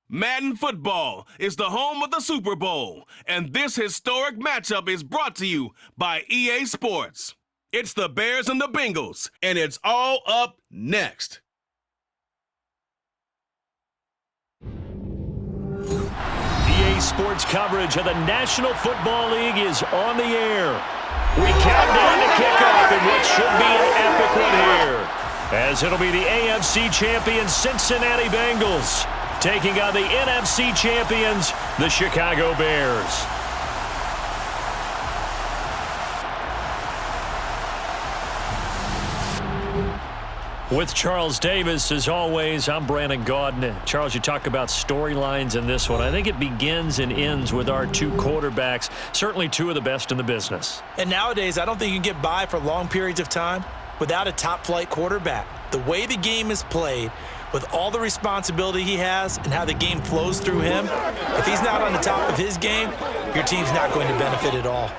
Madden football is the home of the Super Bowl, and this historic matchup is brought to you by EA Sports. It's the Bears and the Bengals, and it's all up next. EA Sports coverage of the National Football League is on the air. We count down to kickoff in what should be an epic one here, as it'll be the AFC champion Cincinnati Bengals taking on the NFC champions, the Chicago Bears. With Charles Davis, as always, I'm Brandon Gaudin. Charles, you talk about storylines in this one. I think it begins and ends with our two quarterbacks, certainly two of the best in the business. And nowadays, I don't think you can get by for long periods of time without a top-flight quarterback. The way the game is played, with all the responsibility he has and how the game flows through him, if he's not on the top of his game, your team's not going to benefit at all.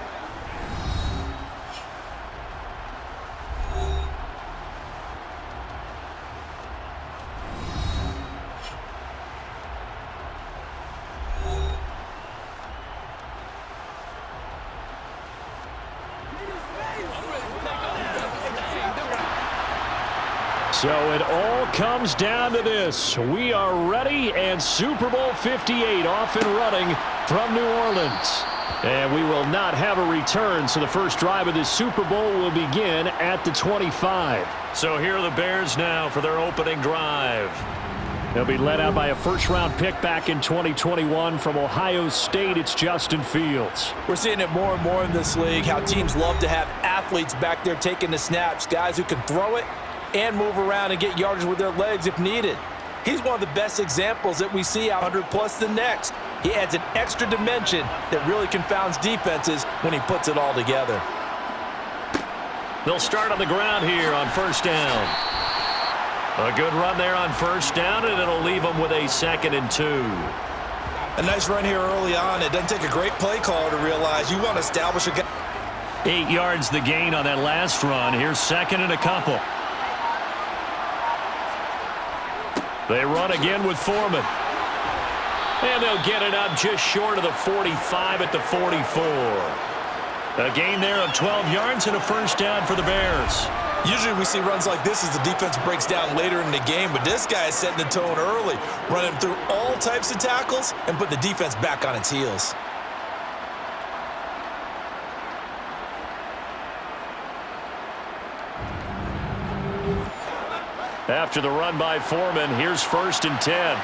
So it all comes down to this. We are ready, and Super Bowl 58 off and running from New Orleans. And we will not have a return, so the first drive of this Super Bowl will begin at the 25. So here are the Bears now for their opening drive. They'll be led out by a first-round pick back in 2021 from Ohio State. It's Justin Fields. We're seeing it more and more in this league, how teams love to have athletes back there taking the snaps, guys who can throw it and move around and get yardage with their legs if needed. He's one of the best examples that we see out 100+ the next. He adds an extra dimension that really confounds defenses when he puts it all together. They'll start on the ground here on first down. A good run there on first down, and it'll leave them with a 2nd and 2. A nice run here early on. It doesn't take a great play caller to realize you want to establish a... 8 yards the gain on that last run. Here's 2nd and a couple. They run again with Foreman. And they'll get it up just short of the 45 at the 44. A gain there of 12 yards and a first down for the Bears. Usually we see runs like this as the defense breaks down later in the game, but this guy is setting the tone early, running through all types of tackles and put the defense back on its heels. After the run by Foreman, here's 1st and 10.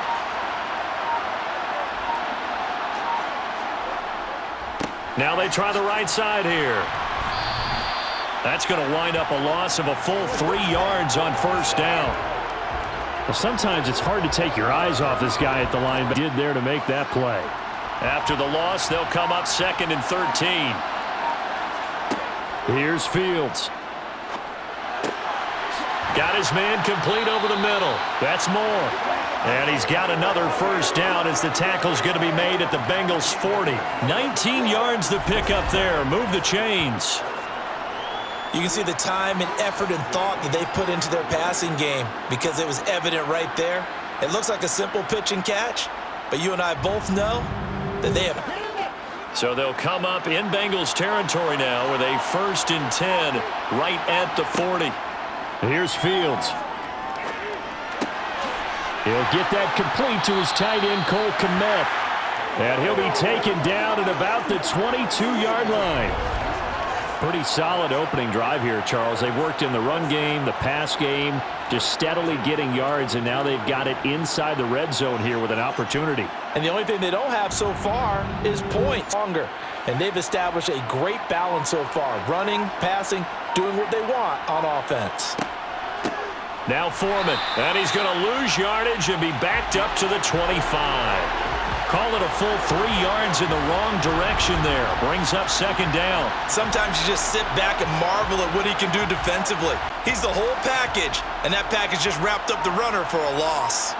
Now they try the right side here. That's going to wind up a loss of a full 3 yards on first down. Well, sometimes it's hard to take your eyes off this guy at the line, but he did there to make that play. After the loss, they'll come up 2nd and 13. Here's Fields. Got his man complete over the middle. That's more. And he's got another first down as the tackle's going to be made at the Bengals 40. 19 yards to pick up there. Move the chains. You can see the time and effort and thought that they've put into their passing game because it was evident right there. It looks like a simple pitch and catch, but you and I both know that they have... So they'll come up in Bengals territory now with a 1st and 10 right at the 40. Here's Fields. He'll get that complete to his tight end, Cole Kmet. And he'll be taken down at about the 22-yard line. Pretty solid opening drive here, Charles. They've worked in the run game, the pass game, just steadily getting yards, and now they've got it inside the red zone here with an opportunity. And the only thing they don't have so far is points. Longer. And they've established a great balance so far. Running, passing, doing what they want on offense. Now Foreman, and he's going to lose yardage and be backed up to the 25. Call it a full 3 yards in the wrong direction there. Brings up 2nd down. Sometimes you just sit back and marvel at what he can do defensively. He's the whole package, and that package just wrapped up the runner for a loss.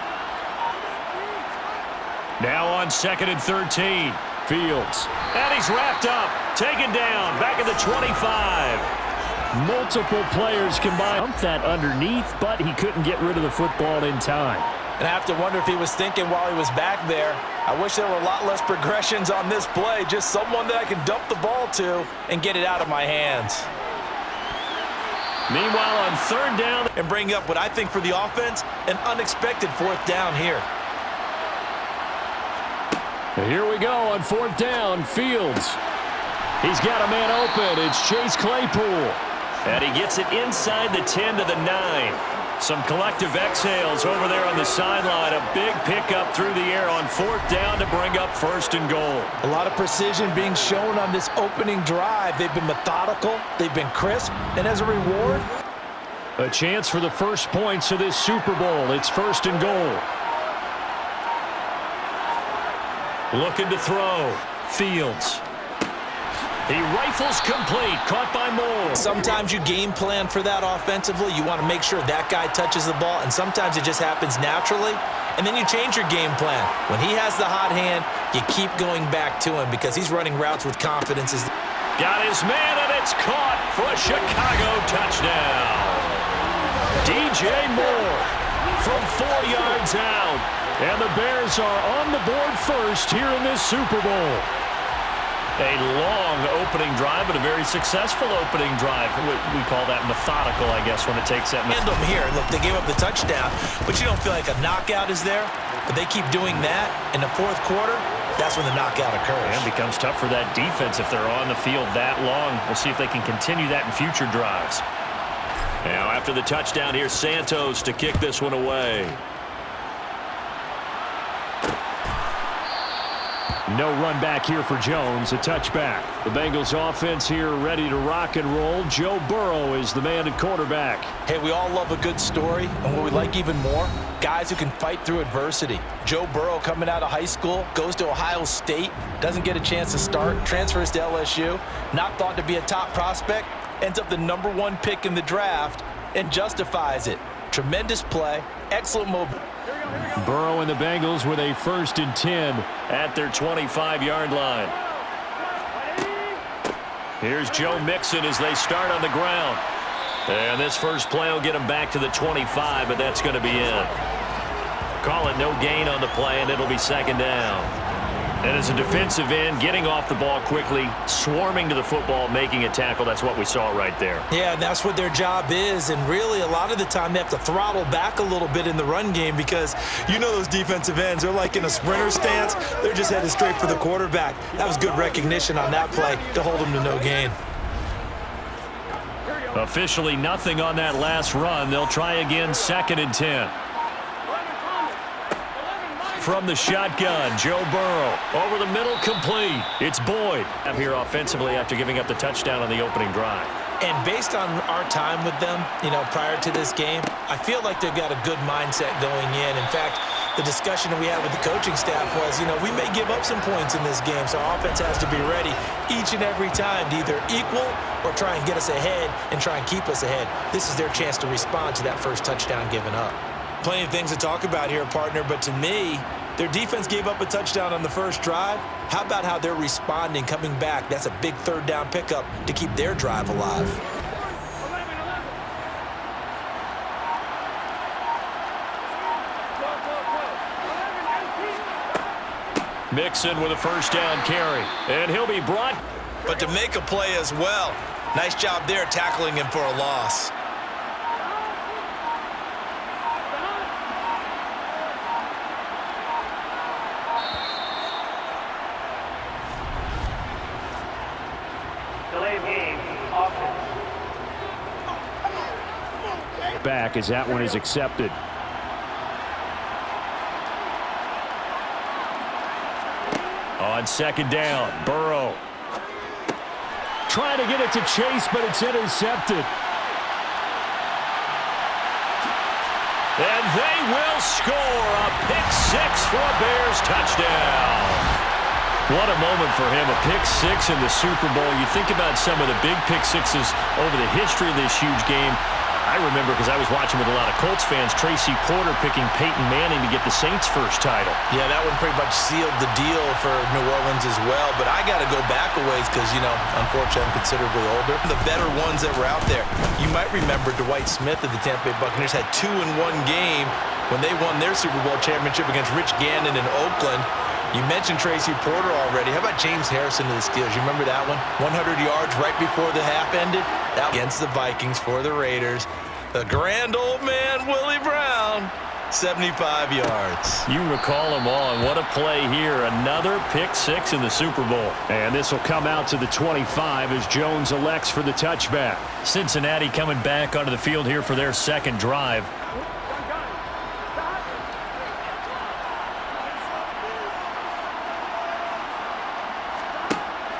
Now on 2nd and 13. Fields. And he's wrapped up. Taken down. Back at the 25. Multiple players combined. Dumped that underneath, but he couldn't get rid of the football in time. And I have to wonder if he was thinking while he was back there, I wish there were a lot less progressions on this play, just someone that I can dump the ball to and get it out of my hands. Meanwhile, on third down, And bring up what I think for the offense, an unexpected fourth down here. here we go on fourth down. Fields. He's got a man open. It's Chase Claypool. And he gets it inside the 10 to the 9. Some collective exhales over there on the sideline. A big pickup through the air on fourth down to bring up first and goal. A lot of precision being shown on this opening drive. They've been methodical, they've been crisp, and as a reward, a chance for the first points of this Super Bowl. It's first and goal. Looking to throw. Fields. He rifles complete. Caught by Moore. sometimes you game plan for that offensively. You want to make sure that guy touches the ball, and sometimes it just happens naturally. And then you change your game plan. When he has the hot hand, you keep going back to him because he's running routes with confidence. Got his man, and it's caught for a Chicago touchdown. DJ Moore from 4 yards out. And the Bears are on the board first here in this Super Bowl. A long opening drive, but a very successful opening drive. We call that methodical, I guess, when it takes that. And them here. Look, they gave up the touchdown, but you don't feel like a knockout is there. But they keep doing that in the fourth quarter. That's when the knockout occurs. And it becomes tough for that defense if they're on the field that long. We'll see if they can continue that in future drives. Now, after the touchdown, here's Santos to kick this one away. No run back here for Jones, a touchback. The Bengals offense here ready to rock and roll. Joe Burrow is the man at quarterback. Hey, we all love a good story, and what we like even more, guys who can fight through adversity. Joe Burrow coming out of high school, goes to Ohio State, doesn't get a chance to start, transfers to LSU, not thought to be a top prospect, ends up the #1 pick in the draft, and justifies it. Tremendous play, excellent move. Burrow and the Bengals with a 1st and 10 at their 25-yard line. Here's Joe Mixon as they start on the ground. And this first play will get them back to the 25, but that's going to be it. Call it no gain on the play, and it'll be 2nd down. And as a defensive end, getting off the ball quickly, swarming to the football, making a tackle, that's what we saw right there. Yeah, and that's what their job is, and really a lot of the time they have to throttle back a little bit in the run game because you know those defensive ends, they're like in a sprinter stance. They're just headed straight for the quarterback. That was good recognition on that play to hold them to no gain. Officially nothing on that last run. They'll try again, 2nd and 10. From the shotgun, Joe Burrow over the middle, complete. It's Boyd up here offensively after giving up the touchdown on the opening drive. And based on our time with them, prior to this game, I feel like they've got a good mindset going in. In fact, the discussion that we had with the coaching staff was, we may give up some points in this game, so our offense has to be ready each and every time to either equal or try and get us ahead and try and keep us ahead. This is their chance to respond to that first touchdown given up. Plenty of things to talk about here, partner, but to me, their defense gave up a touchdown on the first drive. How about how they're responding, coming back? That's a big 3rd down pickup to keep their drive alive. Mixon with a 1st down carry, and he'll be brought. But to make a play as well, nice job there tackling him for a loss. Back as that one is accepted. On 2nd down, Burrow trying to get it to Chase, but it's intercepted. And they will score a pick-6 for a Bears touchdown. What a moment for him, a pick-6 in the Super Bowl. You think about some of the big pick-6s over the history of this huge game. I remember because I was watching with a lot of Colts fans, Tracy Porter picking Peyton Manning to get the Saints' first title. Yeah, that one pretty much sealed the deal for New Orleans as well. But I got to go back a ways because, unfortunately, I'm considerably older. The better ones that were out there. You might remember Dwight Smith of the Tampa Bay Buccaneers had 2 in one game when they won their Super Bowl championship against Rich Gannon in Oakland. You mentioned Tracy Porter already. How about James Harrison of the Steelers? You remember that one? 100 yards right before the half ended? That against the Vikings for the Raiders. The grand old man, Willie Brown, 75 yards. You recall them all, and what a play here. Another pick 6 in the Super Bowl. And this will come out to the 25 as Jones elects for the touchback. Cincinnati coming back onto the field here for their second drive.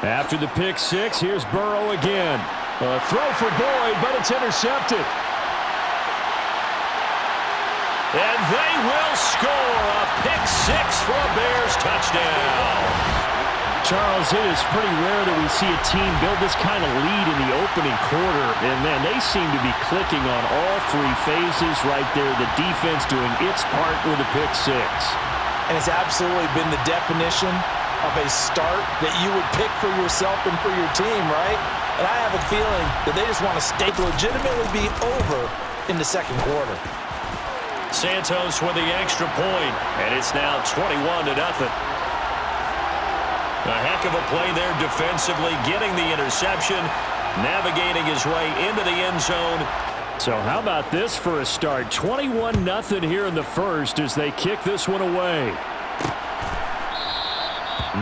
After the pick 6, here's Burrow again. A throw for Boyd, but it's intercepted. And they will score a pick 6 for a Bears touchdown. Charles, it is pretty rare that we see a team build this kind of lead in the opening quarter. And, man, they seem to be clicking on all 3 phases right there. The defense doing its part with a pick 6. And it's absolutely been the definition of a start that you would pick for yourself and for your team, right? And I have a feeling that they just want to legitimately be over in the second quarter. Santos with the extra point, and it's now 21-0. A heck of a play there defensively, getting the interception, navigating his way into the end zone. So how about this for a start? 21-0 here in the first as they kick this one away.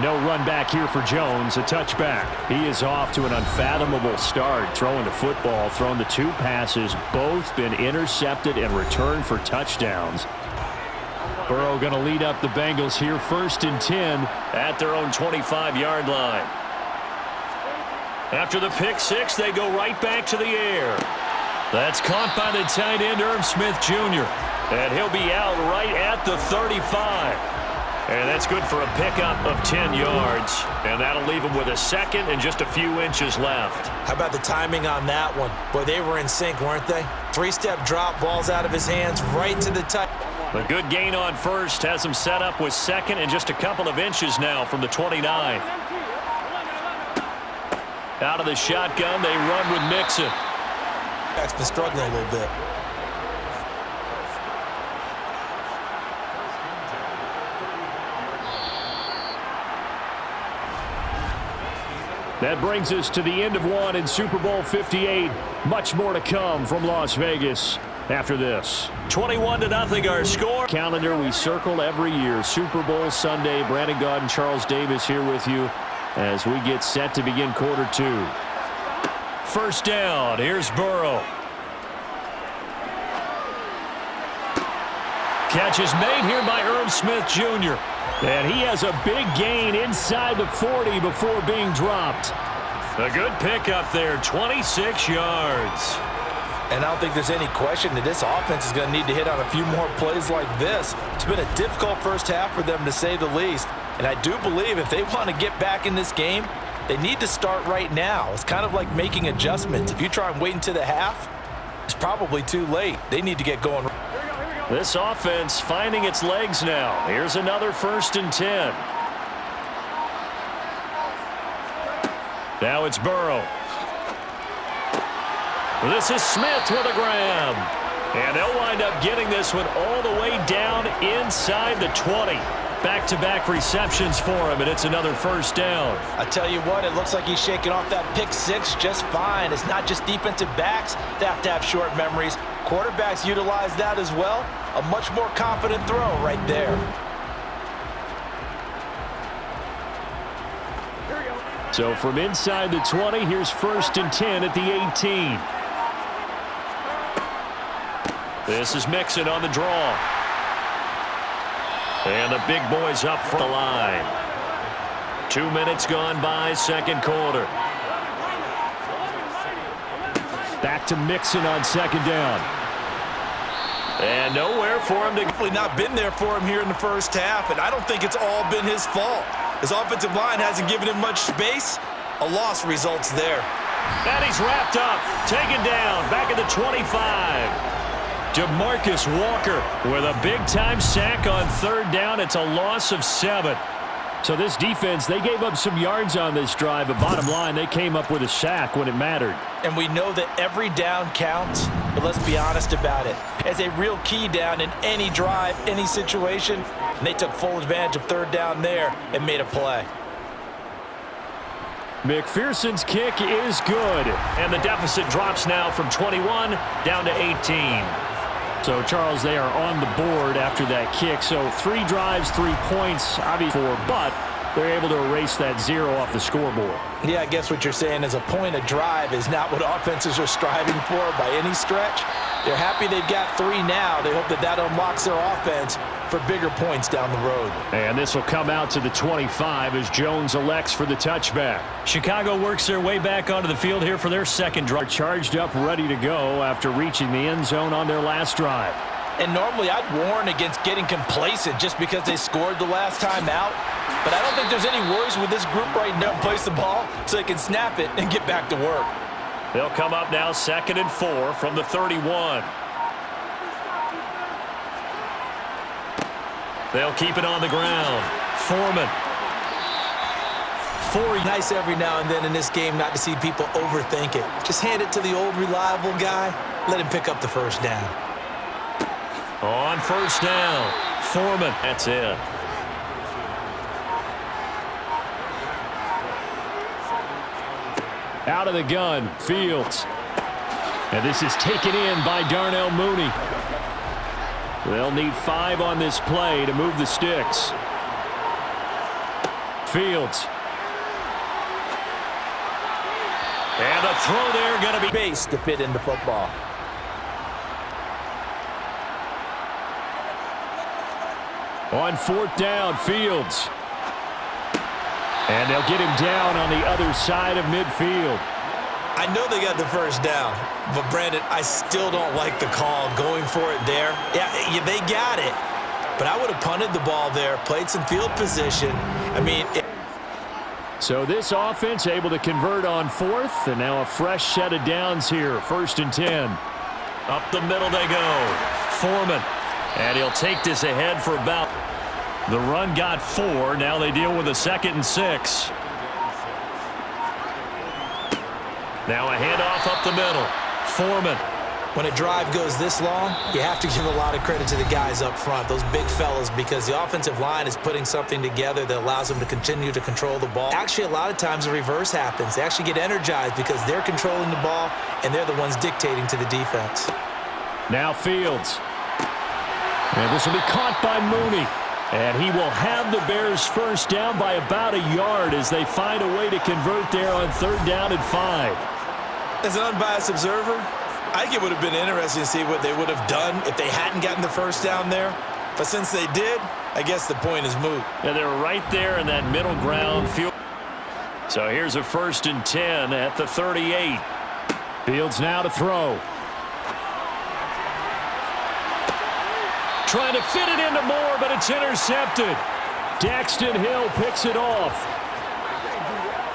No run back here for Jones, a touchback. He is off to an unfathomable start, throwing the football, throwing the 2 passes, both been intercepted and returned for touchdowns. Burrow going to lead up the Bengals here, 1st and 10 at their own 25-yard line. After the pick 6, they go right back to the air. That's caught by the tight end, Irv Smith Jr., and he'll be out right at the 35. And that's good for a pickup of 10 yards. And that'll leave him with a second and just a few inches left. How about the timing on that one? Boy, they were in sync, weren't they? 3-step drop, balls out of his hands, right to the tight. A good gain on first has him set up with second and just a couple of inches now from the 29. Out of the shotgun, they run with Mixon. That's been struggling a little bit. That brings us to the end of one in Super Bowl 58. Much more to come from Las Vegas after this. 21-0 our score. Calendar we circle every year. Super Bowl Sunday. Brandon Gaud and Charles Davis here with you as we get set to begin quarter 2. First down. Here's Burrow. Catch is made here by Irv Smith Jr. And he has a big gain inside the 40 before being dropped. A good pickup there, 26 yards. And I don't think there's any question that this offense is going to need to hit on a few more plays like this. It's been a difficult first half for them, to say the least. And I do believe if they want to get back in this game, they need to start right now. It's kind of like making adjustments. If you try and wait until the half, it's probably too late. They need to get going. This offense finding its legs now. Here's another 1st and 10. Now it's Burrow. This is Smith with a grab. And they'll wind up getting this one all the way down inside the 20. Back-to-back receptions for him, and it's another first down. I tell you what, it looks like he's shaking off that pick 6 just fine. It's not just defensive backs that have to have short memories. Quarterbacks utilize that as well. A much more confident throw right there. So from inside the 20, here's 1st and 10 at the 18. This is Mixon on the draw. And the big boys up for the line. 2 minutes gone by, second quarter. Back to Mixon on second down. And nowhere for him to... Definitely not been there for him here in the first half, and I don't think it's all been his fault. His offensive line hasn't given him much space. A loss results there. And he's wrapped up, taken down, back at the 25. DeMarcus Walker with a big-time sack on third down. It's a loss of 7. So this defense, they gave up some yards on this drive, but bottom line, they came up with a sack when it mattered. And we know that every down counts, but let's be honest about it. As a real key down in any drive, any situation, and they took full advantage of third down there and made a play. McPherson's kick is good, and the deficit drops now from 21 down to 18. So, Charles, they are on the board after that kick. So 3 drives, 3 points, obviously, but they're able to erase that 0 off the scoreboard. Yeah, I guess what you're saying is a point a drive is not what offenses are striving for by any stretch. They're happy they've got 3 now. They hope that that unlocks their offense for bigger points down the road. And this will come out to the 25 as Jones elects for the touchback. Chicago works their way back onto the field here for their second drive. Charged up, ready to go after reaching the end zone on their last drive. And normally I'd warn against getting complacent just because they scored the last time out. But I don't think there's any worries with this group right now. Place the ball so they can snap it and get back to work. They'll come up now 2nd and 4 from the 31. They'll keep it on the ground. Foreman. 4. Nice every now and then in this game not to see people overthink it. Just hand it to the old reliable guy. Let him pick up the first down. On first down, Foreman. That's it. Out of the gun, Fields. And this is taken in by Darnell Mooney. They'll need 5 on this play to move the sticks. Fields. And the throw there going to be base to fit into football. On 4th down, Fields. And they'll get him down on the other side of midfield. I know they got the first down, but Brandon, I still don't like the call going for it there. Yeah, they got it, but I would have punted the ball there, played some field position. I mean, so this offense able to convert on 4th, and now a fresh set of downs here, 1st and 10. Up the middle they go. Foreman, and he'll take this ahead for about. The run got 4. Now they deal with a 2nd and 6. Now a handoff up the middle. Foreman. When a drive goes this long, you have to give a lot of credit to the guys up front, those big fellas, because the offensive line is putting something together that allows them to continue to control the ball. Actually, a lot of times the reverse happens. They actually get energized because they're controlling the ball, and they're the ones dictating to the defense. Now Fields. And this will be caught by Mooney. And he will have the Bears first down by about a yard as they find a way to convert there on 3rd down and 5. As an unbiased observer, I think it would have been interesting to see what they would have done if they hadn't gotten the first down there. But since they did, I guess the point is moot. Yeah, they're right there in that middle ground field. So here's a 1st and 10 at the 38. Fields now to throw. Trying to fit it into Moore, but it's intercepted. Daxton Hill picks it off.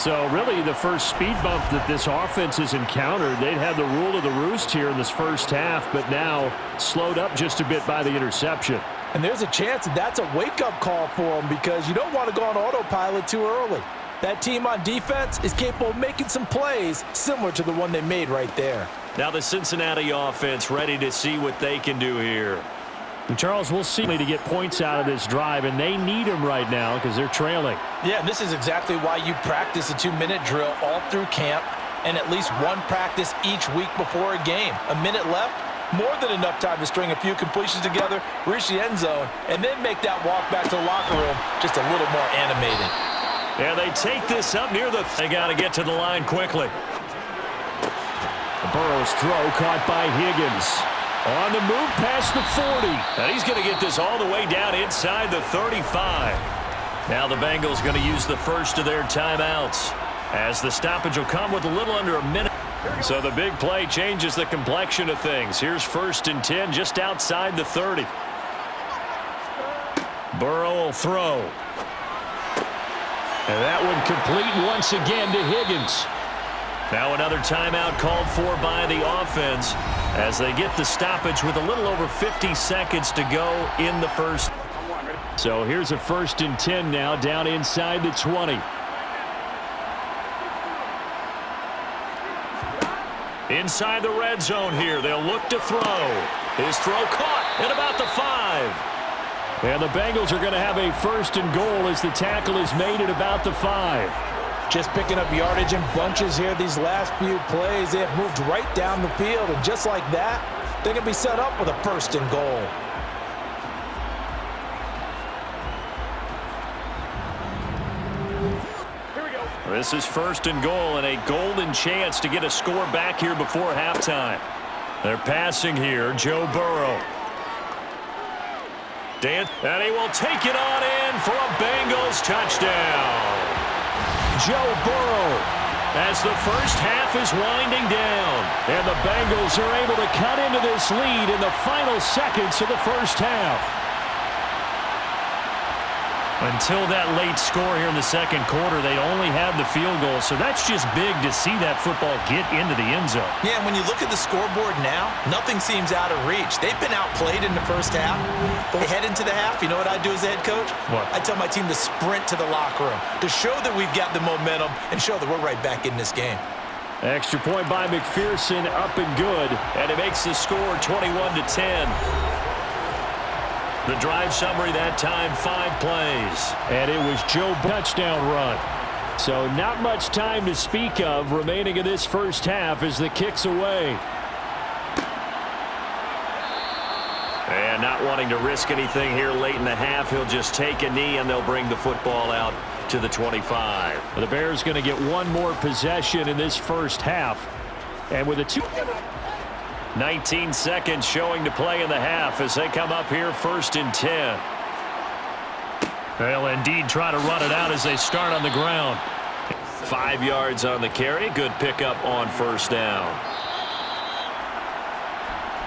So really the first speed bump that this offense has encountered. They'd had the rule of the roost here in this first half, but now slowed up just a bit by the interception. And there's a chance that that's a wake-up call for them because you don't want to go on autopilot too early. That team on defense is capable of making some plays similar to the one they made right there. Now the Cincinnati offense ready to see what they can do here. And Charles, we'll see to get points out of this drive, and they need them right now because they're trailing. Yeah, this is exactly why you practice a 2-minute drill all through camp and at least one practice each week before a game. A minute left, more than enough time to string a few completions together, reach the end zone, and then make that walk back to the locker room just a little more animated. Yeah, they take this up near the. They got to get to the line quickly. Burrow's throw caught by Higgins. On the move past the 40. And he's going to get this all the way down inside the 35. Now the Bengals going to use the first of their timeouts as the stoppage will come with a little under a minute. So the big play changes the complexion of things. Here's 1st and 10 just outside the 30. Burrow will throw. And that one complete once again to Higgins. Now another timeout called for by the offense as they get the stoppage with a little over 50 seconds to go in the first. So here's a 1st and 10 now down inside the 20. Inside the red zone here. They'll look to throw. His throw caught at about the 5. And the Bengals are going to have a 1st and goal as the tackle is made at about the 5. Just picking up yardage in bunches here these last few plays. They have moved right down the field, and just like that, they're going to be set up with a 1st and goal. This is 1st and goal and a golden chance to get a score back here before halftime. They're passing here, Joe Burrow. And he will take it on in for a Bengals touchdown. Joe Burrow as the first half is winding down. And the Bengals are able to cut into this lead in the final seconds of the first half. Until that late score here in the second quarter, they only had the field goal, so that's just big to see that football get into the end zone. Yeah, and when you look at the scoreboard now, nothing seems out of reach. They've been outplayed in the first half, but we head into the half. You know what I do as the head coach? What? I tell my team to sprint to the locker room to show that we've got the momentum and show that we're right back in this game. Extra point by McPherson, up and good, and it makes the score 21-10. The drive summary that time, 5 plays. And it was Joe touchdown run. So not much time to speak of remaining in this first half as the kick's away. And not wanting to risk anything here late in the half, he'll just take a knee and they'll bring the football out to the 25. The Bears going to get one more possession in this first half. And with a 19 seconds showing to play in the half as they come up here 1st and 10. They'll indeed try to run it out as they start on the ground. 5 yards on the carry. Good pickup on 1st down.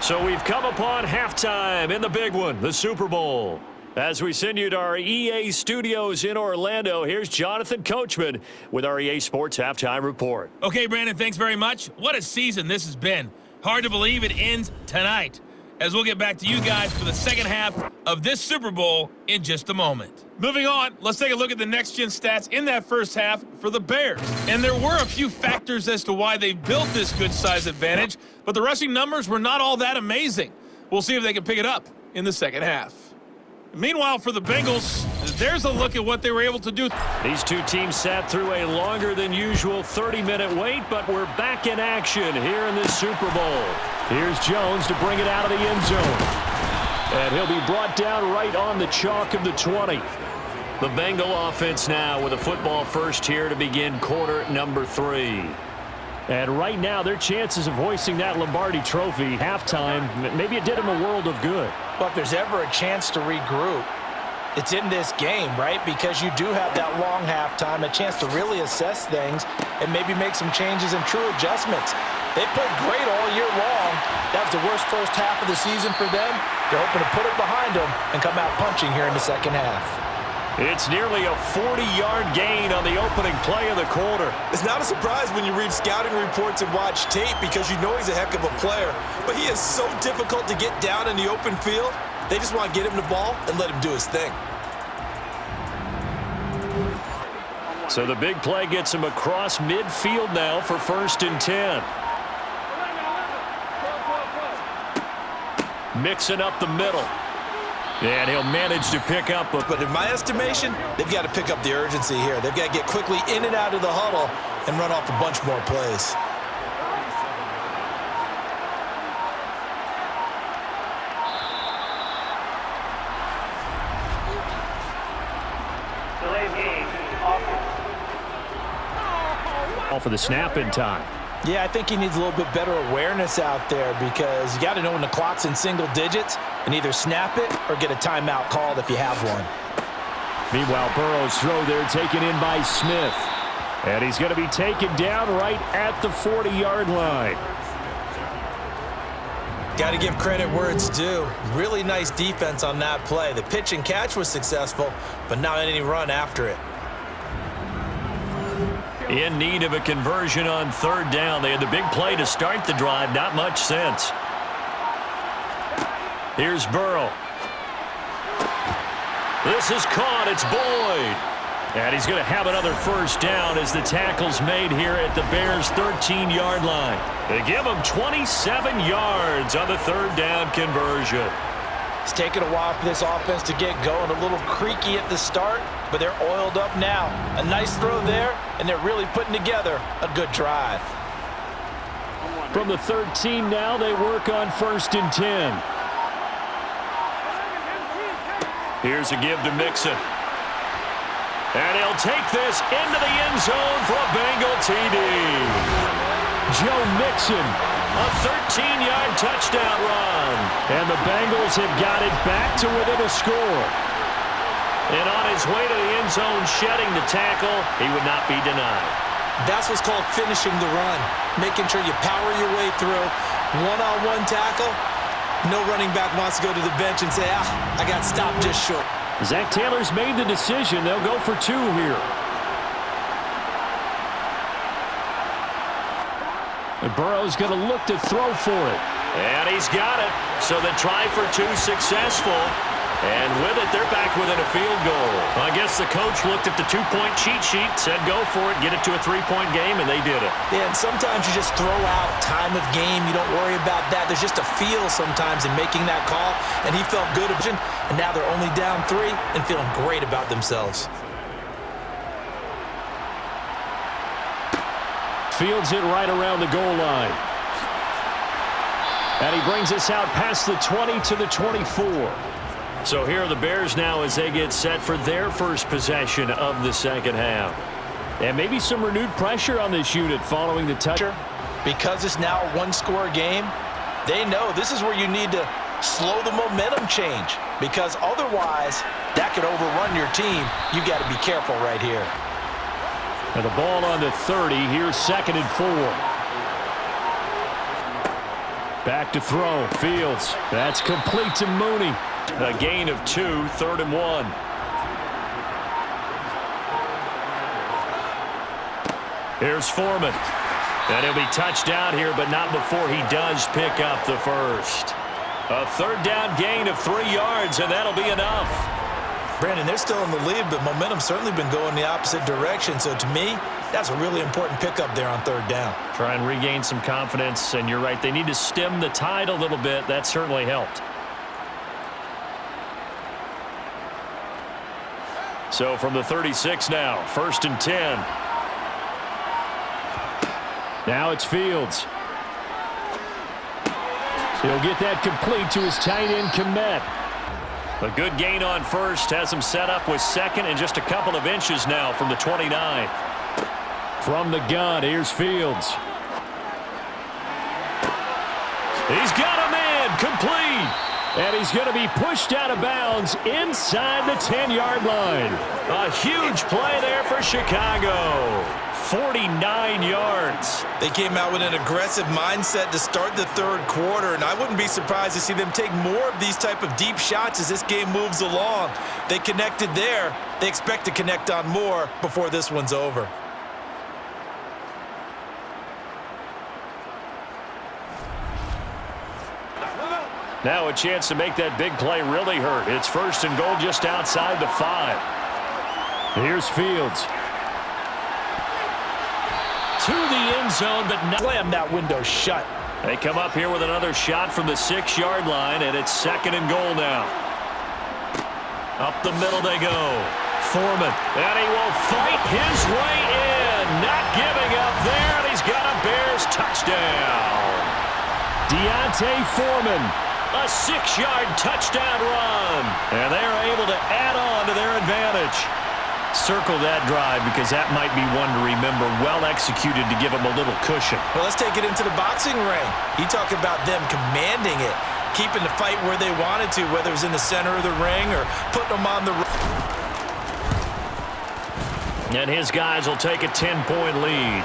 So we've come upon halftime in the big one, the Super Bowl. As we send you to our EA studios in Orlando, here's Jonathan Coachman with our EA Sports Halftime Report. Okay, Brandon, thanks very much. What a season this has been. Hard to believe it ends tonight, as we'll get back to you guys for the second half of this Super Bowl in just a moment. Moving on, let's take a look at the next-gen stats in that first half for the Bears. And there were a few factors as to why they built this good-size advantage, but the rushing numbers were not all that amazing. We'll see if they can pick it up in the second half. Meanwhile, for the Bengals, there's a look at what they were able to do. These two teams sat through a longer than usual 30-minute wait, but we're back in action here in this Super Bowl. Here's Jones to bring it out of the end zone. And he'll be brought down right on the chalk of the 20. The Bengal offense now with a football first here to begin quarter number 3. And right now, their chances of hoisting that Lombardi trophy halftime, maybe it did them a world of good. But if there's ever a chance to regroup, it's in this game, right? Because you do have that long halftime, a chance to really assess things and maybe make some changes and true adjustments. They played great all year long. That was the worst first half of the season for them. They're hoping to put it behind them and come out punching here in the second half. It's nearly a 40-yard gain on the opening play of the quarter. It's not a surprise when you read scouting reports and watch tape because you know he's a heck of a player. But he is so difficult to get down in the open field. They just want to get him the ball and let him do his thing. So the big play gets him across midfield now for 1st and 10. Mixing up the middle. And he'll manage to pick up. But in my estimation, they've got to pick up the urgency here. They've got to get quickly in and out of the huddle and run off a bunch more plays. All for the snap in time. Yeah, I think he needs a little bit better awareness out there because you got to know when the clock's in single digits and either snap it or get a timeout called if you have one. Meanwhile, Burrow's throw there taken in by Smith. And he's going to be taken down right at the 40-yard line. Got to give credit where it's due. Really nice defense on that play. The pitch and catch was successful, but not any run after it. In need of a conversion on third down. They had the big play to start the drive. Not much sense. Here's Burrow. This is caught. It's Boyd. And he's going to have another first down as the tackle's made here at the Bears' 13-yard line. They give him 27 yards on the third down conversion. It's taken a while for this offense to get going. A little creaky at the start, but they're oiled up now. A nice throw there, and they're really putting together a good drive. From the 13 now, they work on 1st and 10. Here's a give to Mixon. And he'll take this into the end zone for a Bengal TD. Joe Mixon, a 13-yard touchdown run. And the Bengals have got it back to within a score. And on his way to the end zone, shedding the tackle, he would not be denied. That's what's called finishing the run, making sure you power your way through. One-on-one tackle, no running back wants to go to the bench and say, I got stopped just short. Zach Taylor's made the decision. They'll go for 2 here. And Burrow's going to look to throw for it. And he's got it. So the try for 2 successful. And with it, they're back within a field goal. I guess the coach looked at the 2-point cheat sheet, said go for it, get it to a 3-point game, and they did it. Yeah, and sometimes you just throw out time of game. You don't worry about that. There's just a feel sometimes in making that call, and he felt good. And now they're only down 3 and feeling great about themselves. Fields it right around the goal line. And he brings us out past the 20 to the 24. So here are the Bears now as they get set for their first possession of the second half. And maybe some renewed pressure on this unit following the touch. Because it's now a 1-score game, they know this is where you need to slow the momentum change. Because otherwise, that could overrun your team. You got to be careful right here. And the ball on the 30. Here's 2nd and 4. Back to throw. Fields. That's complete to Mooney. A gain of 2, 3rd and 1. Here's Foreman. And he'll be touched down here, but not before he does pick up the first. A 3rd down gain of 3 yards, and that'll be enough. Brandon, they're still in the lead, but momentum's certainly been going the opposite direction. So to me, that's a really important pickup there on 3rd down. Try and regain some confidence, and you're right. They need to stem the tide a little bit. That certainly helped. So from the 36 now, 1st and 10. Now it's Fields. He'll get that complete to his tight end, Kmet. A good gain on 1st, has him set up with 2nd and just a couple of inches now from the 29. From the gun, here's Fields. He's got him in, complete. And he's going to be pushed out of bounds inside the 10-yard line. A huge play there for Chicago. 49 yards. They came out with an aggressive mindset to start the 3rd quarter, and I wouldn't be surprised to see them take more of these type of deep shots as this game moves along. They connected there. They expect to connect on more before this one's over. Now a chance to make that big play really hurt. It's 1st and goal just outside the 5. Here's Fields. To the end zone, but not. Slam that window shut. They come up here with another shot from the 6-yard line, and it's 2nd and goal now. Up the middle they go. Foreman. And he will fight his way in. Not giving up there, and he's got a Bears touchdown. Deontay Foreman. A 6-yard touchdown run. And they are able to add on to their advantage. Circle that drive because that might be one to remember. Well executed to give them a little cushion. Well, let's take it into the boxing ring. You talk about them commanding it, keeping the fight where they wanted to, whether it was in the center of the ring or putting them on the... And his guys will take a 10-point lead.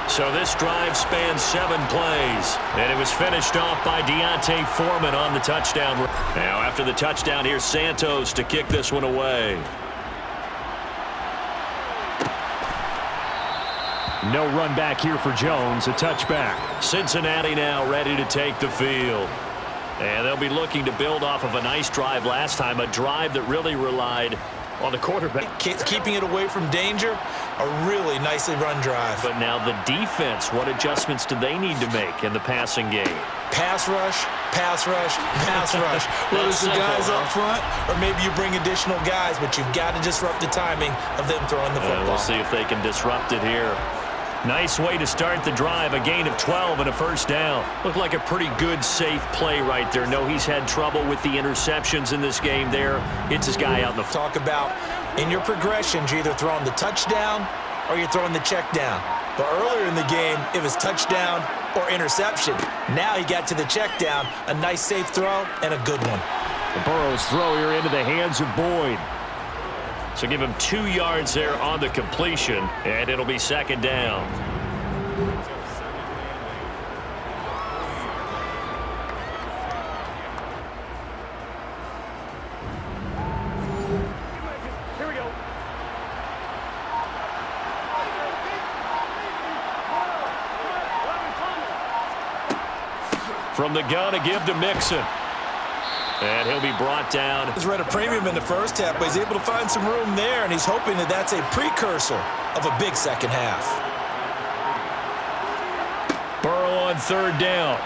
So this drive spans 7 plays, and it was finished off by Deontay Foreman on the touchdown. Now after the touchdown, here's Santos to kick this one away. No run back here for Jones, a touchback. Cincinnati now ready to take the field. And they'll be looking to build off of a nice drive last time, a drive that really relied on the quarterback. Keeping it away from danger, a really nicely run drive. But now the defense, what adjustments do they need to make in the passing game? Pass rush, pass rush, pass rush. Whether it's the guys up front or maybe you bring additional guys, but you've got to disrupt the timing of them throwing the football. We'll see if they can disrupt it here. Nice way to start the drive, a gain of 12 and a first down. Looked like a pretty good, safe play right there. No, he's had trouble with the interceptions in this game there. Hits his guy out in the Talk about in your progressions, you're either throwing the touchdown or you're throwing the check down. But earlier in the game, it was touchdown or interception. Now he got to the check down, a nice safe throw and a good one. The Burrow's throw here into the hands of Boyd. So give him 2 yards there on the completion, and it'll be second down. Here we go. From the gun, a give to Mixon. And he'll be brought down. He's read a premium in the first half, but he's able to find some room there, and he's hoping that that's a precursor of a big second half. Burrow on third down.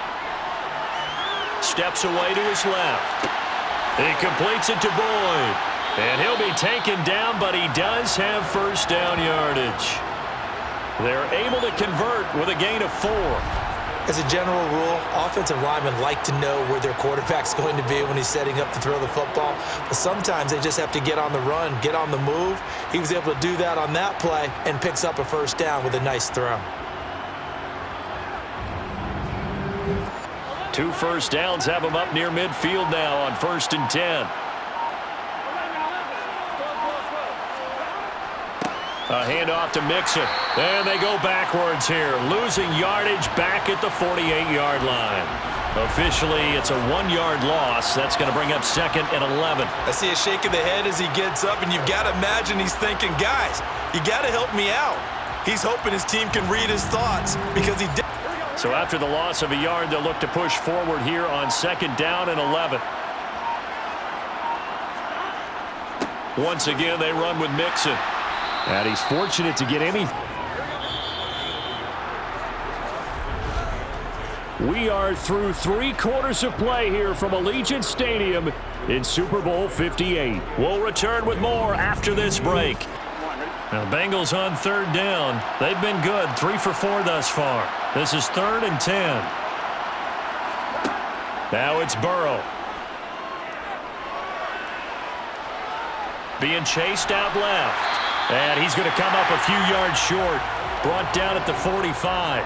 Steps away to his left. He completes it to Boyd. And he'll be taken down, but he does have first down yardage. They're able to convert with a gain of 4. As a general rule, offensive linemen like to know where their quarterback's going to be when he's setting up to throw the football. But sometimes they just have to get on the run, get on the move. He was able to do that on that play and picks up a first down with a nice throw. 2 first downs have him up near midfield now on 1st and 10. A handoff to Mixon. And they go backwards here, losing yardage back at the 48-yard line. Officially, it's a 1-yard loss. That's going to bring up 2nd and 11. I see a shake of the head as he gets up, and you've got to imagine he's thinking, guys, you got to help me out. He's hoping his team can read his thoughts because he did. So after the loss of a yard, they'll look to push forward here on 2nd down and 11. Once again, they run with Mixon. And he's fortunate to get any. We are through 3 quarters of play here from Allegiant Stadium in Super Bowl 58. We'll return with more after this break. Now, Bengals on 3rd down. They've been good, 3 for 4 thus far. This is 3rd and 10. Now it's Burrow. Being chased out left. And he's going to come up a few yards short. Brought down at the 45.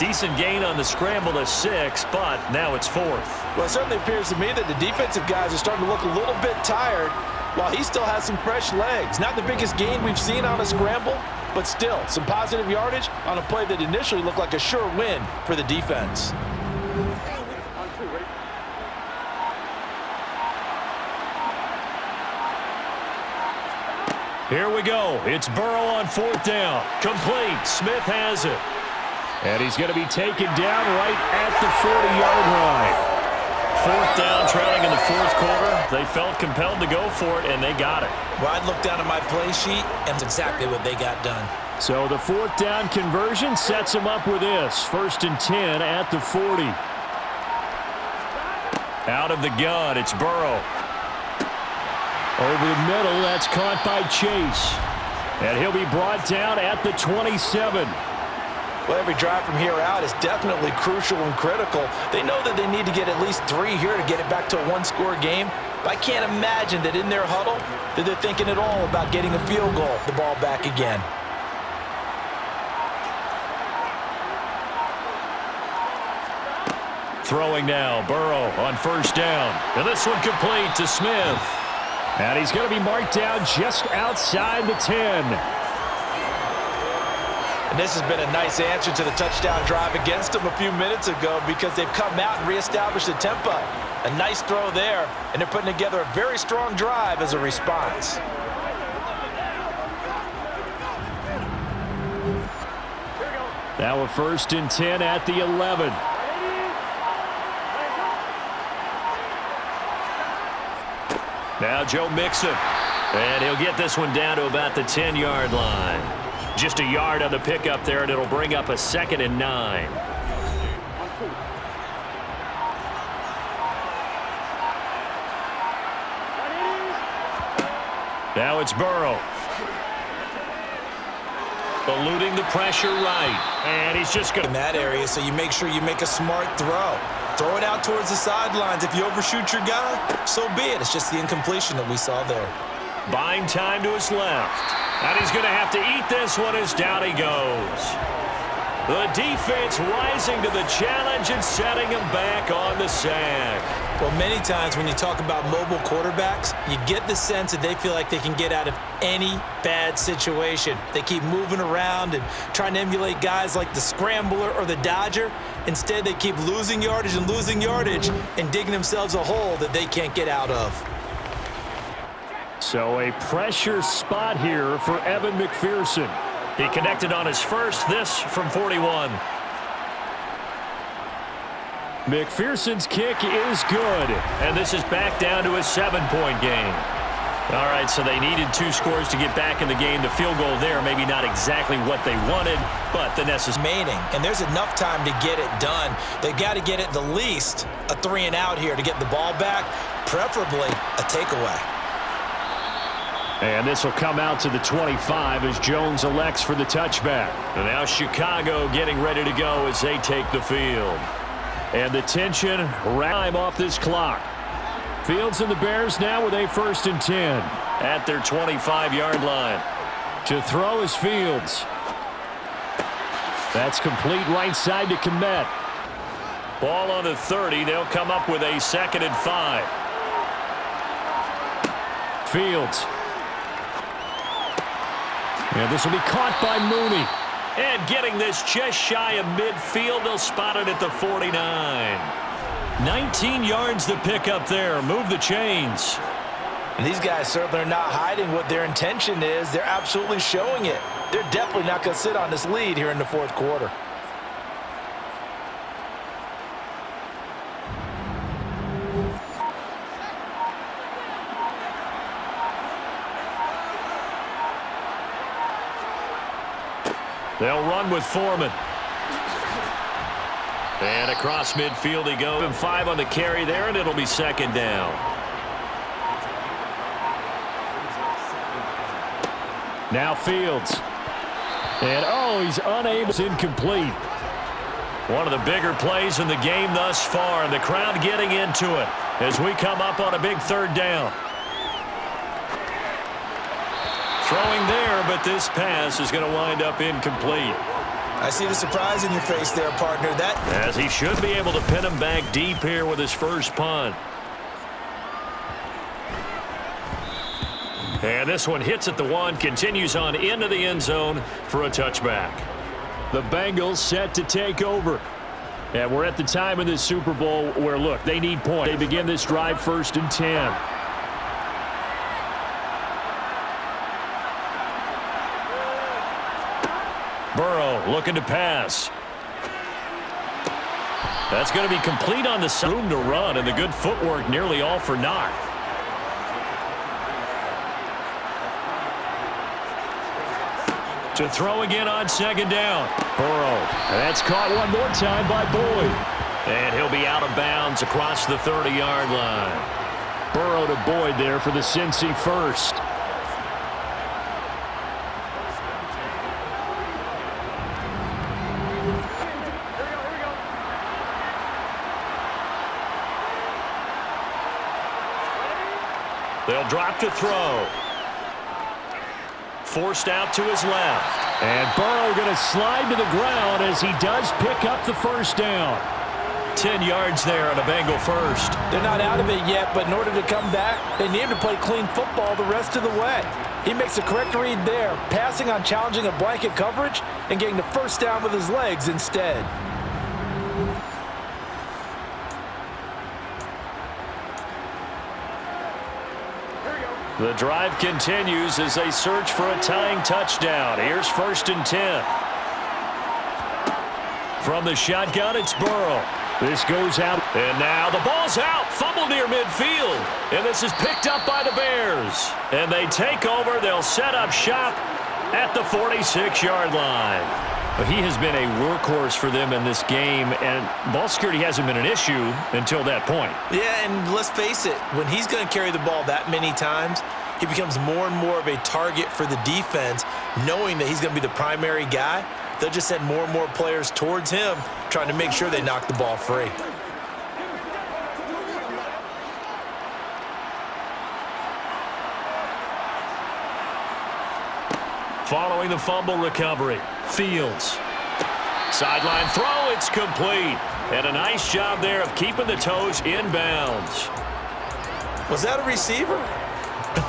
Decent gain on the scramble to 6, but now it's 4th. Well, it certainly appears to me that the defensive guys are starting to look a little bit tired while he still has some fresh legs. Not the biggest gain we've seen on a scramble, but still some positive yardage on a play that initially looked like a sure win for the defense. Here we go. It's Burrow on 4th down. Complete. Smith has it. And he's going to be taken down right at the 40-yard line. 4th down, trailing in the 4th quarter. They felt compelled to go for it, and they got it. Well, I'd look down at my play sheet, and it's exactly what they got done. So the 4th down conversion sets him up with this. 1st and 10 at the 40. Out of the gun, it's Burrow. Over the middle, that's caught by Chase. And he'll be brought down at the 27. Well, every drive from here out is definitely crucial and critical. They know that they need to get at least 3 here to get it back to a 1-score game. But I can't imagine that in their huddle that they're thinking at all about getting a field goal, the ball back again. Throwing now, Burrow on 1st down. And this one complete to Smith. And he's going to be marked down just outside the 10. And this has been a nice answer to the touchdown drive against them a few minutes ago because they've come out and reestablished the tempo. A nice throw there, and they're putting together a very strong drive as a response. Now a 1st and 10 at the 11. Now Joe Mixon. And he'll get this one down to about the 10-yard line. Just a yard on the pickup there, and it'll bring up a 2nd and 9. Now it's Burrow. Eluding the pressure right. And he's just going to... In that area, so you make sure you make a smart throw. Throw it out towards the sidelines. If you overshoot your guy, so be it. It's just the incompletion that we saw there. Buying time to his left. And he's going to have to eat this one as down he goes. The defense rising to the challenge and setting him back on the sack. Well, many times when you talk about mobile quarterbacks, you get the sense that they feel like they can get out of any bad situation. They keep moving around and trying to emulate guys like the Scrambler or the Dodger. Instead, they keep losing yardage and digging themselves a hole that they can't get out of. So a pressure spot here for Evan McPherson. He connected on his first, this from 41. McPherson's kick is good, and this is back down to a 7-point game. All right, so they needed 2 scores to get back in the game. The field goal there, maybe not exactly what they wanted, but the necessary. Remaining, and there's enough time to get it done. They got to get at the least a 3-and-out here to get the ball back, preferably a takeaway. And this will come out to the 25 as Jones elects for the touchback. And now Chicago getting ready to go as they take the field. And the tension, time off this clock. Fields and the Bears now with a 1st and 10 at their 25-yard line. To throw is Fields. That's complete right side to Kmet. Ball on the 30. They'll come up with a 2nd and 5. Fields. And this will be caught by Mooney. And getting this just shy of midfield, they'll spot it at the 49. 19 yards to pick up there. Move the chains. And these guys certainly are not hiding what their intention is. They're absolutely showing it. They're definitely not going to sit on this lead here in the 4th quarter. They'll run with Foreman. And across midfield he goes. 5 on the carry there, and it'll be 2nd down. Now Fields. And, he's unable. It's incomplete. One of the bigger plays in the game thus far, and the crowd getting into it as we come up on a big 3rd down. Throwing there, but this pass is going to wind up incomplete. I see the surprise in your face there, partner. As he should be able to pin him back deep here with his first punt. And this one hits at the 1, continues on into the end zone for a touchback. The Bengals set to take over. And we're at the time in this Super Bowl where, look, they need points. They begin this drive 1st and 10. Burrow looking to pass. That's going to be complete on the room to run, and the good footwork nearly all for naught. To throw again on 2nd down. Burrow. That's caught one more time by Boyd. And he'll be out of bounds across the 30-yard line. Burrow to Boyd there for the Cincy first. They'll drop to throw. Forced out to his left. And Burrow going to slide to the ground as he does pick up the 1st down. 10 yards there on a Bengal first. They're not out of it yet, but in order to come back, they need to play clean football the rest of the way. He makes a correct read there, passing on challenging a blanket coverage and getting the 1st down with his legs instead. The drive continues as they search for a tying touchdown. Here's 1st and 10. From the shotgun, it's Burrow. This goes out, and now the ball's out. Fumble near midfield, and this is picked up by the Bears. And they take over. They'll set up shop at the 46-yard line. But he has been a workhorse for them in this game, and ball security hasn't been an issue until that point. Yeah, and let's face it, when he's going to carry the ball that many times, he becomes more and more of a target for the defense, knowing that he's going to be the primary guy. They'll just send more and more players towards him, trying to make sure they knock the ball free. Following the fumble recovery, Fields. Sideline throw, it's complete. And a nice job there of keeping the toes in bounds. Was that a receiver?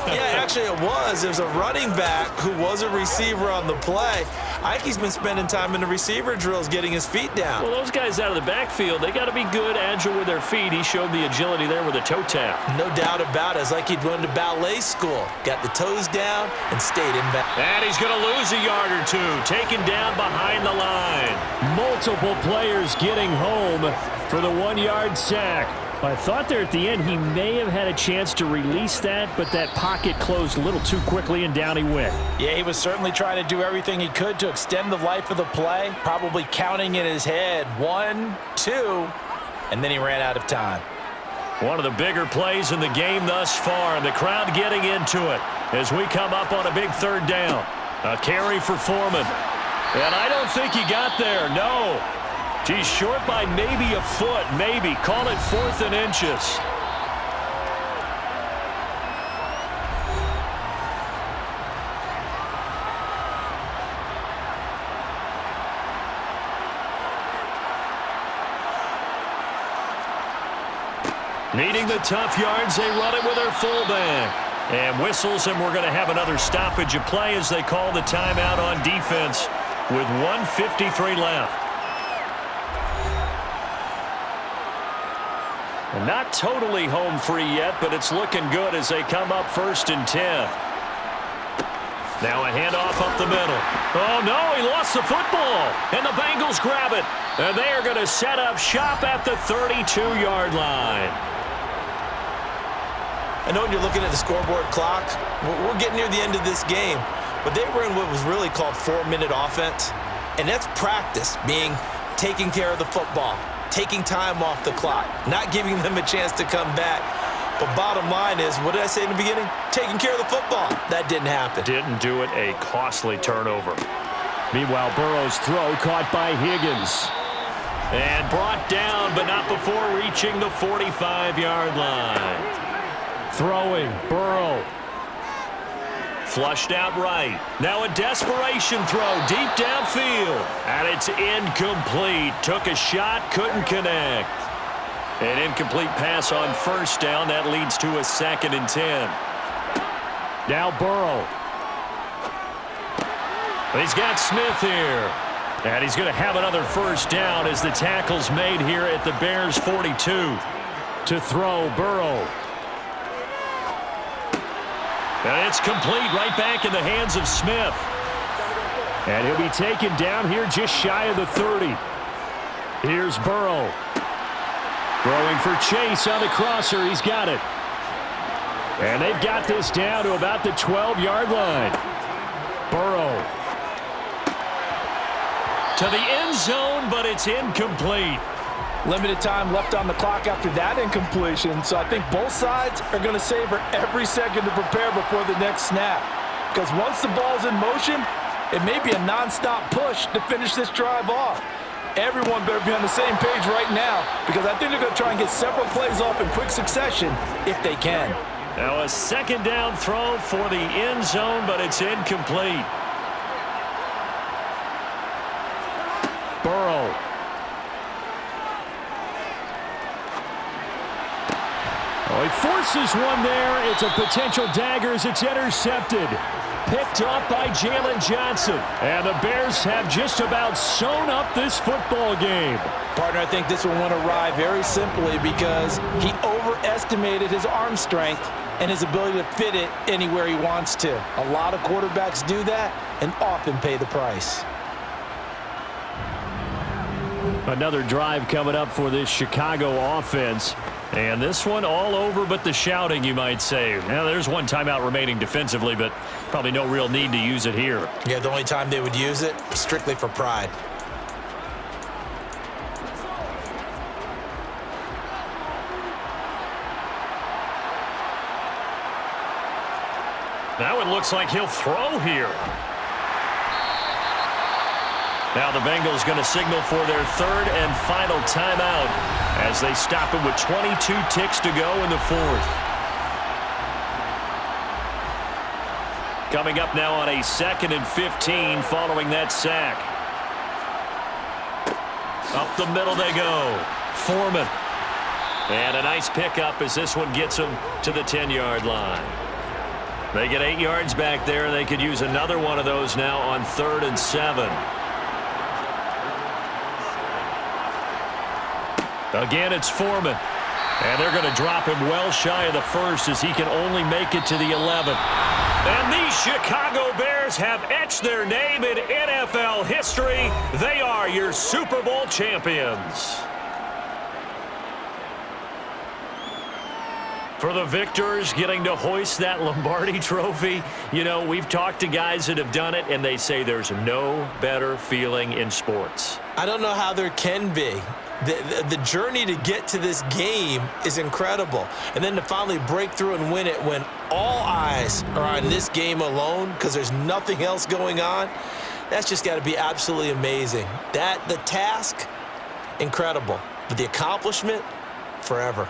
Yeah, actually it was. It was a running back who was a receiver on the play. Ike's been spending time in the receiver drills getting his feet down. Well, those guys out of the backfield, they got to be good, agile with their feet. He showed the agility there with a toe tap. No doubt about it. It's like he'd gone to ballet school. Got the toes down and stayed in bounds. And he's going to lose a yard or two, taken down behind the line. Multiple players getting home for the 1-yard sack. I thought there at the end he may have had a chance to release that, but that pocket closed a little too quickly and down he went. Yeah, he was certainly trying to do everything he could to extend the life of the play, probably counting in his head 1, 2, and then he ran out of time. One of the bigger plays in the game thus far, and the crowd getting into it as we come up on a big third down. A carry for Foreman. And I don't think he got there, no. He's short by maybe a foot, maybe. Call it 4th and inches. Needing the tough yards, they run it with their fullback. And whistles, and we're going to have another stoppage of play as they call the timeout on defense with 1:53 left. And not totally home free yet, but it's looking good as they come up 1st and 10. Now a handoff up the middle. Oh, no, he lost the football. And the Bengals grab it. And they are going to set up shop at the 32-yard line. I know when you're looking at the scoreboard clock, we're getting near the end of this game, but they were in what was really called 4-minute offense, and that's practice, being taking care of the football, taking time off the clock, not giving them a chance to come back. But bottom line is, what did I say in the beginning? Taking care of the football. That didn't happen. Didn't do it, a costly turnover. Meanwhile, Burrow's throw caught by Higgins. And brought down, but not before reaching the 45-yard line. Throwing, Burrow. Flushed out right. Now a desperation throw deep downfield. And it's incomplete. Took a shot, couldn't connect. An incomplete pass on 1st down. That leads to a 2nd and 10. Now Burrow. He's got Smith here. And he's going to have another 1st down as the tackle's made here at the Bears' 42. To throw, Burrow. And it's complete, right back in the hands of Smith. And he'll be taken down here just shy of the 30. Here's Burrow. Throwing for Chase on the crosser. He's got it. And they've got this down to about the 12-yard line. Burrow. To the end zone, but it's incomplete. Limited time left on the clock after that incompletion, so I think both sides are going to savor every second to prepare before the next snap. Because once the ball's in motion, it may be a nonstop push to finish this drive off. Everyone better be on the same page right now, because I think they're going to try and get several plays off in quick succession if they can. Now a 2nd down throw for the end zone, but it's incomplete. Burrow. Oh, he forces one there. It's a potential dagger as it's intercepted. Picked up by Jalen Johnson. And the Bears have just about sewn up this football game. Partner, I think this one went awry very simply because he overestimated his arm strength and his ability to fit it anywhere he wants to. A lot of quarterbacks do that and often pay the price. Another drive coming up for this Chicago offense. And this one all over but the shouting, you might say. Now, there's one timeout remaining defensively, but probably no real need to use it here. Yeah, the only time they would use it, strictly for pride. Now it looks like he'll throw here. Now the Bengals going to signal for their third and final timeout as they stop it with 22 ticks to go in the fourth. Coming up now on a 2nd and 15 following that sack. Up the middle they go. Foreman. And a nice pickup as this one gets them to the 10-yard line. They get 8 yards back there, and they could use another one of those now on 3rd and 7. Again, it's Foreman. And they're going to drop him well shy of the first as he can only make it to the 11. And these Chicago Bears have etched their name in NFL history. They are your Super Bowl champions. For the victors getting to hoist that Lombardi trophy, you know, we've talked to guys that have done it, and they say there's no better feeling in sports. I don't know how there can be. The journey to get to this game is incredible. And then to finally break through and win it when all eyes are on this game alone because there's nothing else going on, that's just got to be absolutely amazing. The task, incredible. But the accomplishment, forever.